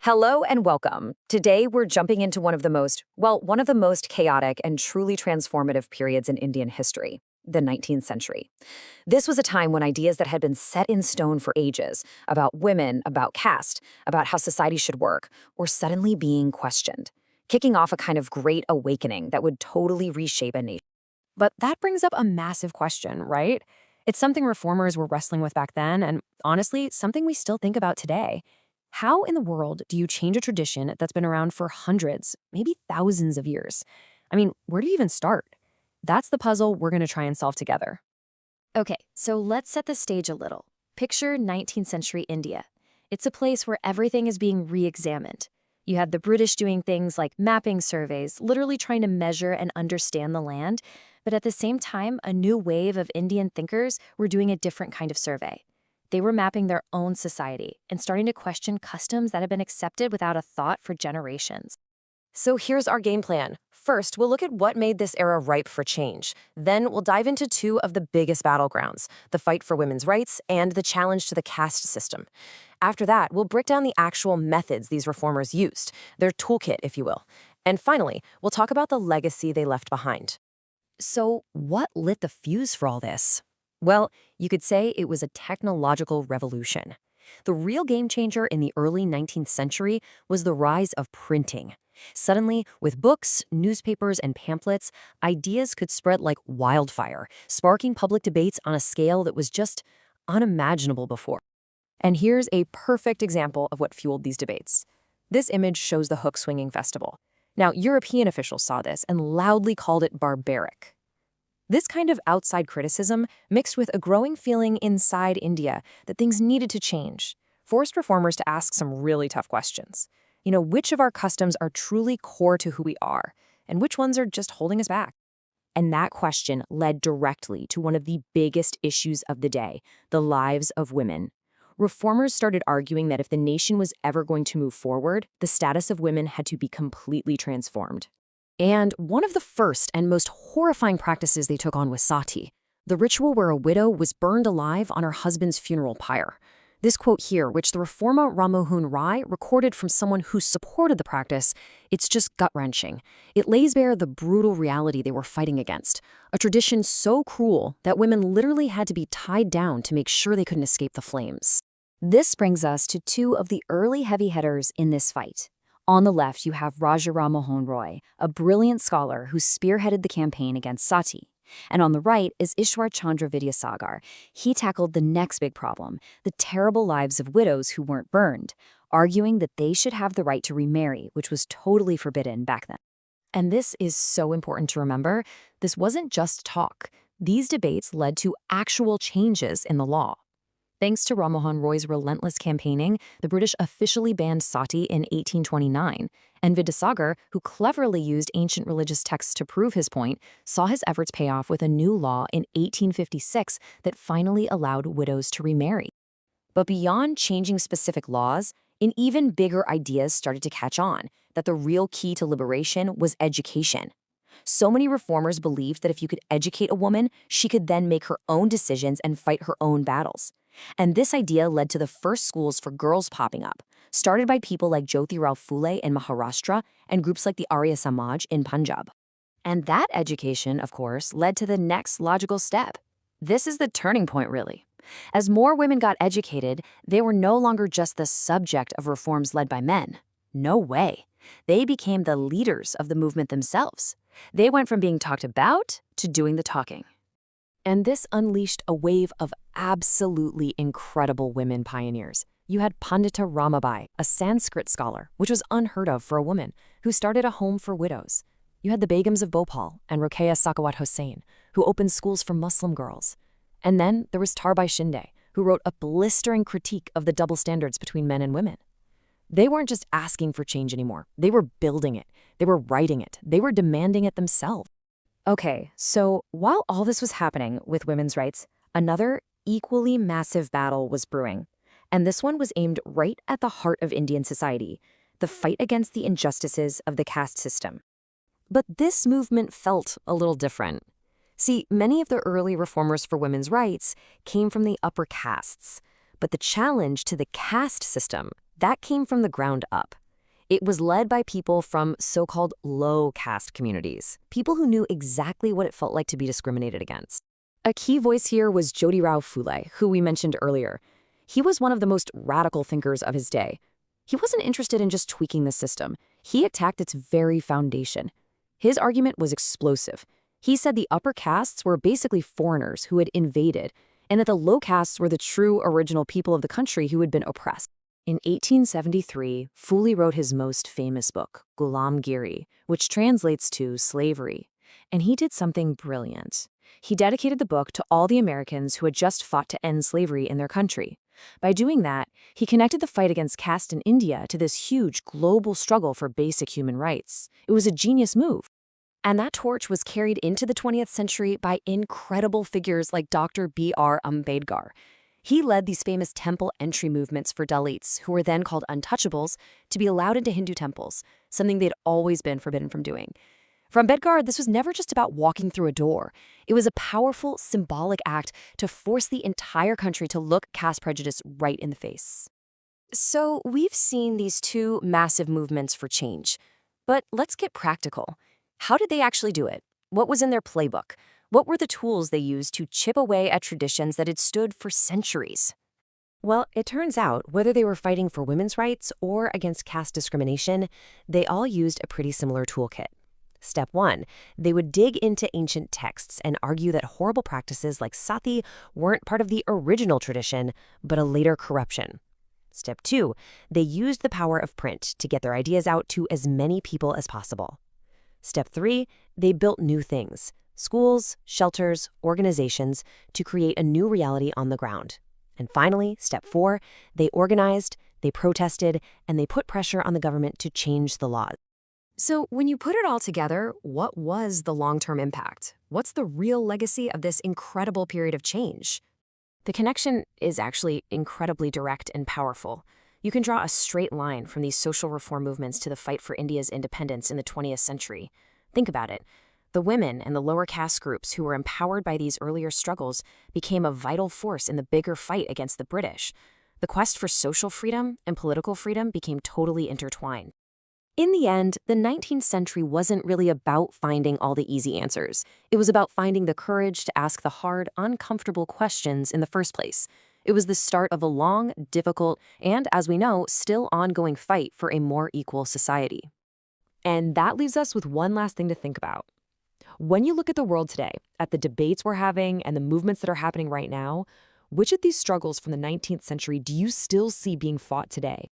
Hello and welcome. Today we're jumping into one of the most chaotic and truly transformative periods in Indian history, the 19th century. This was a time when ideas that had been set in stone for ages about women, about caste, about how society should work, were suddenly being questioned, kicking off a kind of great awakening that would totally reshape a nation. But that brings up a massive question, right? It's something reformers were wrestling with back then, and honestly, something we still think about today. How in the world do you change a tradition that's been around for hundreds, maybe thousands of years? I mean, where do you even start? That's the puzzle we're going to try and solve together. Okay, so let's set the stage a little. Picture 19th century India. It's a place where everything is being re-examined. You had the British doing things like mapping surveys, literally trying to measure and understand the land, but at the same time, a new wave of Indian thinkers were doing a different kind of survey. They were mapping their own society and starting to question customs that had been accepted without a thought for generations. So here's our game plan. First, we'll look at what made this era ripe for change. Then we'll dive into two of the biggest battlegrounds, the fight for women's rights and the challenge to the caste system. After that, we'll break down the actual methods these reformers used, their toolkit, if you will. And finally, we'll talk about the legacy they left behind. So what lit the fuse for all this? Well, you could say it was a technological revolution. The real game changer in the early 19th century was the rise of printing. Suddenly, with books, newspapers, and pamphlets, ideas could spread like wildfire, sparking public debates on a scale that was just unimaginable before. And here's a perfect example of what fueled these debates. This image shows the hook swinging festival. Now, European officials saw this and loudly called it barbaric. This kind of outside criticism, mixed with a growing feeling inside India that things needed to change, forced reformers to ask some really tough questions. Which of our customs are truly core to who we are, and which ones are just holding us back? And that question led directly to one of the biggest issues of the day, the lives of women. Reformers started arguing that if the nation was ever going to move forward, the status of women had to be completely transformed. And one of the first and most horrifying practices they took on was Sati, the ritual where a widow was burned alive on her husband's funeral pyre. This quote here, which the reformer Ram Mohan Roy recorded from someone who supported the practice, it's just gut-wrenching. It lays bare the brutal reality they were fighting against, a tradition so cruel that women literally had to be tied down to make sure they couldn't escape the flames. This brings us to two of the early heavy hitters in this fight. On the left, you have Raja Ram Mohan Roy, a brilliant scholar who spearheaded the campaign against Sati. And on the right is Ishwar Chandra Vidyasagar. He tackled the next big problem, the terrible lives of widows who weren't burned, arguing that they should have the right to remarry, which was totally forbidden back then. And this is so important to remember. This wasn't just talk. These debates led to actual changes in the law. Thanks to Ram Mohan Roy's relentless campaigning, the British officially banned Sati in 1829, and Vidyasagar, who cleverly used ancient religious texts to prove his point, saw his efforts pay off with a new law in 1856 that finally allowed widows to remarry. But beyond changing specific laws, an even bigger idea started to catch on, that the real key to liberation was education. So many reformers believed that if you could educate a woman, she could then make her own decisions and fight her own battles. And this idea led to the first schools for girls popping up, started by people like Jyotirao Phule in Maharashtra and groups like the Arya Samaj in Punjab. And that education, of course, led to the next logical step. This is the turning point, really. As more women got educated, they were no longer just the subject of reforms led by men. No way. They became the leaders of the movement themselves. They went from being talked about to doing the talking. And this unleashed a wave of absolutely incredible women pioneers. You had Pandita Ramabai, a Sanskrit scholar, which was unheard of for a woman, who started a home for widows. You had the Begums of Bhopal and Rokeya Sakawat Hossain, who opened schools for Muslim girls. And then there was Tarbai Shinde, who wrote a blistering critique of the double standards between men and women. They weren't just asking for change anymore. They were building it. They were writing it. They were demanding it themselves. Okay, so while all this was happening with women's rights, another equally massive battle was brewing. And this one was aimed right at the heart of Indian society, the fight against the injustices of the caste system. But this movement felt a little different. See, many of the early reformers for women's rights came from the upper castes, but the challenge to the caste system That came from the ground up. It was led by people from so-called low caste communities, people who knew exactly what it felt like to be discriminated against. A key voice here was Jyotirao Phule, who we mentioned earlier. He was one of the most radical thinkers of his day. He wasn't interested in just tweaking the system. He attacked its very foundation. His argument was explosive. He said the upper castes were basically foreigners who had invaded, and that the low castes were the true original people of the country who had been oppressed. In 1873, Phule wrote his most famous book, Gulamgiri, which translates to slavery. And he did something brilliant. He dedicated the book to all the Americans who had just fought to end slavery in their country. By doing that, he connected the fight against caste in India to this huge global struggle for basic human rights. It was a genius move. And that torch was carried into the 20th century by incredible figures like Dr. B.R. Ambedkar. He led these famous temple entry movements for Dalits, who were then called untouchables, to be allowed into Hindu temples, something they'd always been forbidden from doing. For Ambedkar, this was never just about walking through a door. It was a powerful, symbolic act to force the entire country to look caste prejudice right in the face. So we've seen these two massive movements for change. But let's get practical. How did they actually do it? What was in their playbook? What were the tools they used to chip away at traditions that had stood for centuries? Well, it turns out, whether they were fighting for women's rights or against caste discrimination, they all used a pretty similar toolkit. Step 1, they would dig into ancient texts and argue that horrible practices like Sati weren't part of the original tradition, but a later corruption. Step 2, they used the power of print to get their ideas out to as many people as possible. Step 3, they built new things, schools, shelters, organizations, to create a new reality on the ground. And finally, step 4, they organized, they protested, and they put pressure on the government to change the laws. So when you put it all together, what was the long-term impact? What's the real legacy of this incredible period of change? The connection is actually incredibly direct and powerful. You can draw a straight line from these social reform movements to the fight for India's independence in the 20th century. Think about it. The women and the lower caste groups who were empowered by these earlier struggles became a vital force in the bigger fight against the British. The quest for social freedom and political freedom became totally intertwined. In the end, the 19th century wasn't really about finding all the easy answers. It was about finding the courage to ask the hard, uncomfortable questions in the first place. It was the start of a long, difficult, and, as we know, still ongoing fight for a more equal society. And that leaves us with one last thing to think about. When you look at the world today, at the debates we're having and the movements that are happening right now, which of these struggles from the 19th century do you still see being fought today?